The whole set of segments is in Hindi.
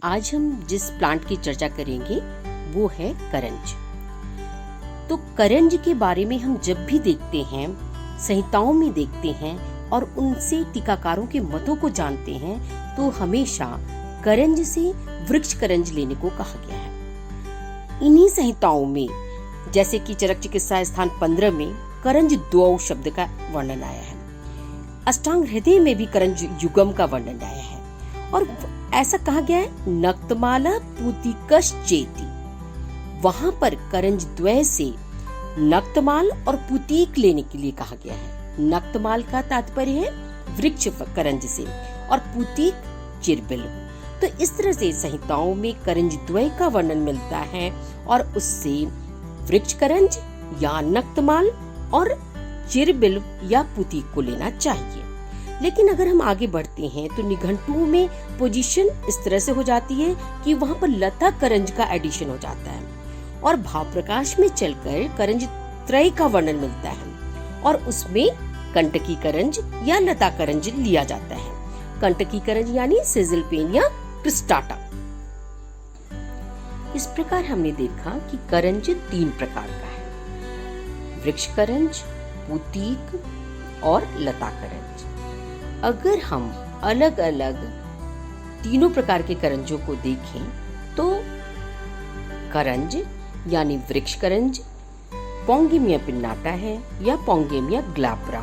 आज हम जिस प्लांट की चर्चा करेंगे वो है करंज। तो करंज के बारे में हम जब भी देखते हैं, संहिताओं में देखते हैं और उनसे टीकाकारों के मतों को जानते हैं, तो हमेशा करंज से वृक्ष करंज लेने को कहा गया है। इन्हीं संहिताओं में जैसे कि चरक चिकित्सा स्थान 15 में करंज द्वौ शब्द का वर्णन आया है। अष्टांग हृदय में भी करंज युगम का वर्णन आया है और ऐसा कहा गया है नक्तमाला पूतिकश चेती। वहां पर करंज द्वय से नक्तमाल और पुतीक लेने के लिए कहा गया है। नक्तमाल का तात्पर्य है वृक्ष करंज से और पुतीक चिरबिल। तो इस तरह से संहिताओं में करंज द्वय का वर्णन मिलता है और उससे वृक्ष करंज या नक्तमाल और चिरबिल या पुतीक को लेना चाहिए। लेकिन अगर हम आगे बढ़ते हैं तो निघंटुओं में पोजीशन इस तरह से हो जाती है कि वहां पर लता करंज का एडिशन हो जाता है और भाव प्रकाश में चलकर करंज त्रय का वर्णन मिलता है और उसमें कंटकी करंज या लता करंज लिया जाता है। कंटकी करंज यानी सिजिलपेन या क्रिस्टाटा। इस प्रकार हमने देखा कि करंज 3 प्रकार का है, वृक्ष करंज, पुतीक और लता करंज। अगर हम अलग अलग तीनों प्रकार के करंजों को देखें तो करंज यानी वृक्ष करंज पोंगेमिया पिन्नाटा है या पोंगेमिया ग्लाब्रा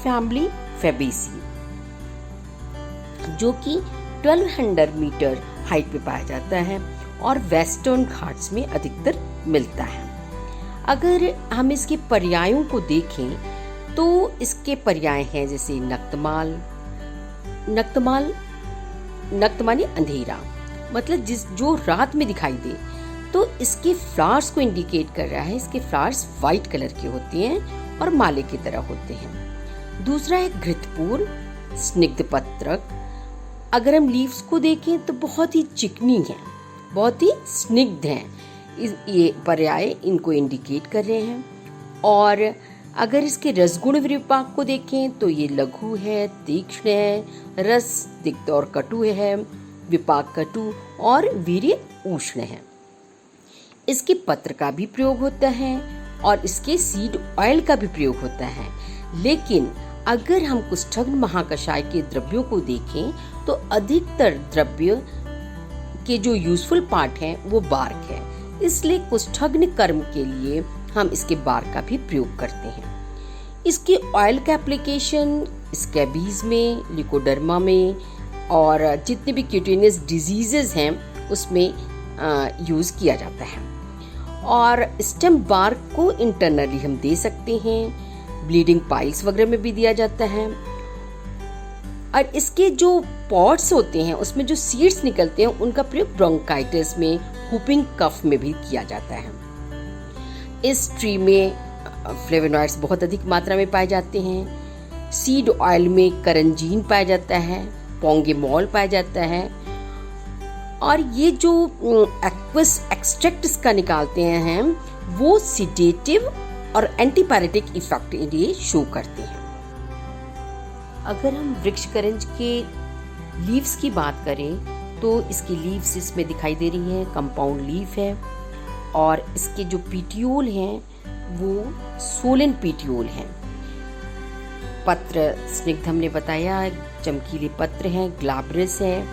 फैमिली फेबेसी, जो कि 1200 मीटर हाइट पे पाया जाता है और वेस्टर्न घाट्स में अधिकतर मिलता है। अगर हम इसके पर्यायों को देखें तो इसके पर्याय हैं जैसे नक्तमाल यानी अंधेरा, मतलब जो रात में दिखाई दे, तो इसके फ्लावर्स को इंडिकेट कर रहा है। इसके फ्लावर्स व्हाइट कलर के होते हैं और माले की तरह होते हैं। दूसरा है घृतपूर स्निग्ध पत्रक। अगर हम लीव्स को देखें तो बहुत ही चिकनी है, बहुत ही स्निग्ध हैं। ये पर्याय इनको इंडिकेट कर रहे हैं। और अगर इसके रसगुण विपाक को देखें तो ये लघु है, तीक्ष्ण है, रस तिक्त और कटु है, विपाक कटु और वीर्य उष्ण है। इसके पत्र का भी प्रयोग होता है और इसके सीड ऑयल का भी प्रयोग होता है। लेकिन अगर हम कुष्ठग्न महाकषाय के द्रव्यों को देखें तो अधिकतर द्रव्य के जो यूजफुल पार्ट हैं वो बार्क है, इसलिए कुष्ठग्न कर्म के लिए हम इसके बार्क का भी प्रयोग करते हैं। इसके ऑयल का एप्लीकेशन स्कैबीज में, लिकोडर्मा में और जितने भी क्यूटेनियस डिजीजेस हैं उसमें यूज किया जाता है। और स्टेम बार्क को इंटरनली हम दे सकते हैं, ब्लीडिंग पाइल्स वगैरह में भी दिया जाता है। और इसके जो पॉट्स होते हैं उसमें जो सीड्स निकलते हैं उनका प्रयोग ब्रोंकाइटिस में, हुपिंग कफ में भी किया जाता है। इस ट्री में फ्लेवोनॉइड्स बहुत अधिक मात्रा में पाए जाते हैं। सीड ऑयल में करंजीन पाया जाता है, पोंगेमॉल पाया जाता है और ये जो एक्वस एक्सट्रैक्ट इसका निकालते हैं वो सिडेटिव और एंटीपायरेटिक इफेक्ट ये शो करते हैं। अगर हम वृक्ष करंज के लीव्स की बात करें तो इसकी लीव्स इसमें दिखाई दे रही हैं, कंपाउंड लीफ है और इसके जो पीटियोल हैं वो सोलन पीटियोल हैं। पत्र स्निग्ध हमने बताया, चमकीले पत्र हैं, ग्लाब्रस है।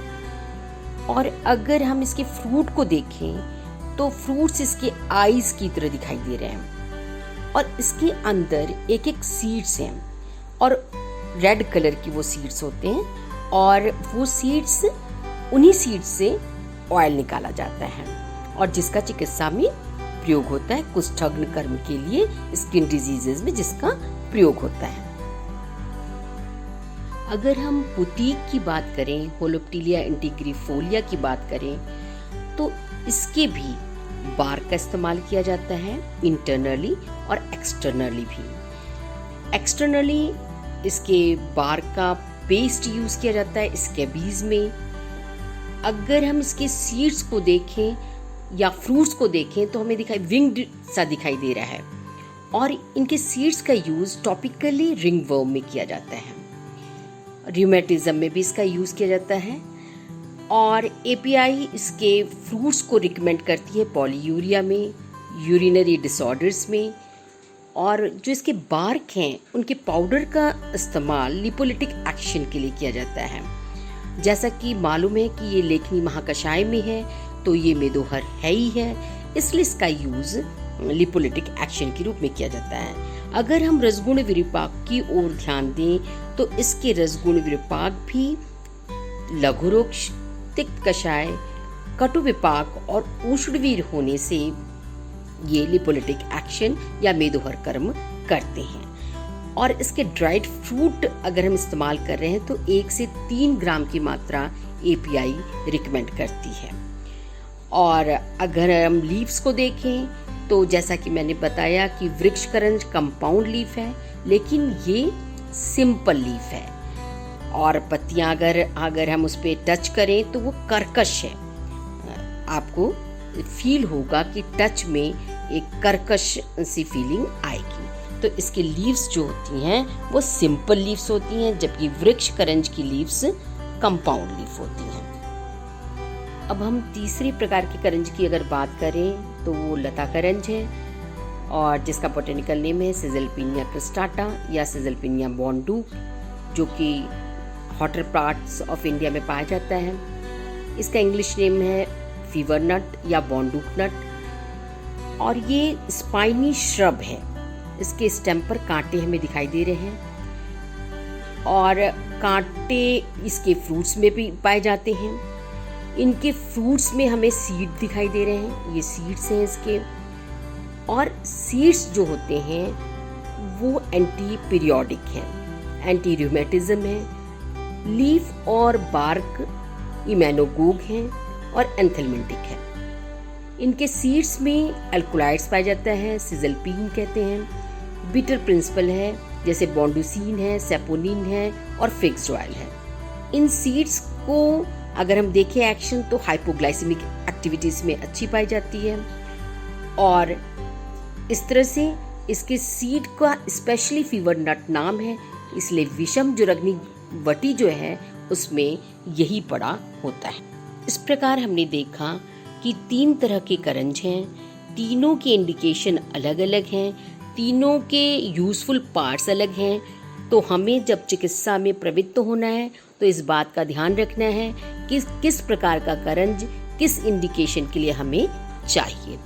और अगर हम इसके फ्रूट को देखें तो फ्रूट्स इसके आईज की तरह दिखाई दे रहे हैं और इसके अंदर एक एक सीड्स हैं और रेड कलर की वो सीड्स होते हैं और वो सीड्स, उन्हीं सीड्स से ऑयल निकाला जाता है और जिसका चिकित्सा में प्रयोग होता है, कुष्ठग्न कर्म के लिए, स्किन डिजीजेस में जिसका प्रयोग होता है। अगर हम पुतीक की बात करें, होलोप्टिलिया इंटीग्रिफोलिया की बात करें तो इसके भी बार्क का इस्तेमाल किया जाता है इंटरनली और एक्सटर्नली भी। एक्सटर्नली इसके बार्क का पेस्ट यूज किया जाता है स्कैबीज में। अगर हम इसके सीड्स को देखें या फ्रूट्स को देखें तो हमें विंग्ड सा दिखाई दे रहा है और इनके सीड्स का यूज टॉपिकली रिंगवर्म में किया जाता है। रूमेटिज्म में भी इसका यूज किया जाता है और एपीआई इसके फ्रूट्स को रिकमेंड करती है पॉलीयूरिया में, यूरिनरी डिसऑर्डर्स में, और जो इसके बार्क हैं उनके पाउडर का इस्तेमाल लिपोलिटिक एक्शन के लिए किया जाता है। जैसा कि मालूम है कि ये लेखनी महाकषाय में है, तो ये मेदोहर है ही है, इसलिए इसका यूज़ लिपोलिटिक एक्शन के रूप में किया जाता है। अगर हम रसगुण विरूपाक की ओर ध्यान दें तो इसके रसगुण विरूपाक भी लघुरोग, तिक्त कषाय, कटु विपाक और उष्णवीर होने से ये लिपोलिटिक एक्शन या मेदोहर कर्म करते हैं। और इसके ड्राइड फ्रूट अगर हम इस्तेमाल कर रहे हैं तो 1 से 3 ग्राम की मात्रा एपीआई रिकमेंड करती है। और अगर हम लीव्स को देखें तो जैसा कि मैंने बताया कि वृक्ष करंज कंपाउंड लीफ है, लेकिन ये सिंपल लीफ है। और पत्तियां अगर हम उस पर टच करें तो वो कर्कश है। आपको फील होगा कि टच में एक कर्कश सी फीलिंग आएगी। तो इसके लीव्स जो होती हैं वो सिंपल लीव्स होती हैं, जबकि वृक्ष करंज की लीव्स कंपाउंड लीफ होती हैं। अब हम तीसरे प्रकार के करंज की अगर बात करें तो वो लता करंज है, और जिसका बोटेनिकल नेम है सिजलपिनिया क्रिस्टाटा या सिजलपिनिया बॉन्डूक, जो कि हॉटर पार्ट्स ऑफ इंडिया में पाया जाता है। इसका इंग्लिश नेम है फीवर नट या बॉन्डूक नट, और ये स्पाइनी श्रब है। इसके स्टेम पर कांटे हमें दिखाई दे रहे हैं, और कांटे इसके फ्रूट्स में भी पाए जाते हैं। इनके फ्रूट्स में हमें सीड दिखाई दे रहे हैं, ये सीड्स हैं इसके। और सीड्स जो होते हैं वो एंटी पीरियोडिक है, एंटी रूमेटिज्म है। लीफ और बार्क इम्यूनोगोग हैं और एंथेलमेंटिक है। इनके सीड्स में एल्कोलाइड्स पाया जाता है, सिजलपीन कहते हैं। बीटर प्रिंसिपल है, जैसे बॉन्डुसीन है, सेपोनिन है और फिग्स ऑयल है। इन सीड्स को अगर हम देखें एक्शन तो हाइपोग्लाइसेमिक एक्टिविटीज में अच्छी पाई जाती है, और इस तरह से इसके सीड का स्पेशली फीवर नट नाम है, इसलिए विषम जुरग्नि वटी जो है उसमें यही पड़ा होता है। इस प्रकार हमने देखा कि 3 तरह के करंज हैं, तीनों के इंडिकेशन अलग अलग हैं, तीनों के यूजफुल पार्ट्स अलग हैं। तो हमें जब चिकित्सा में प्रवृत्त होना है तो इस बात का ध्यान रखना है कि किस प्रकार का करंज किस इंडिकेशन के लिए हमें चाहिए।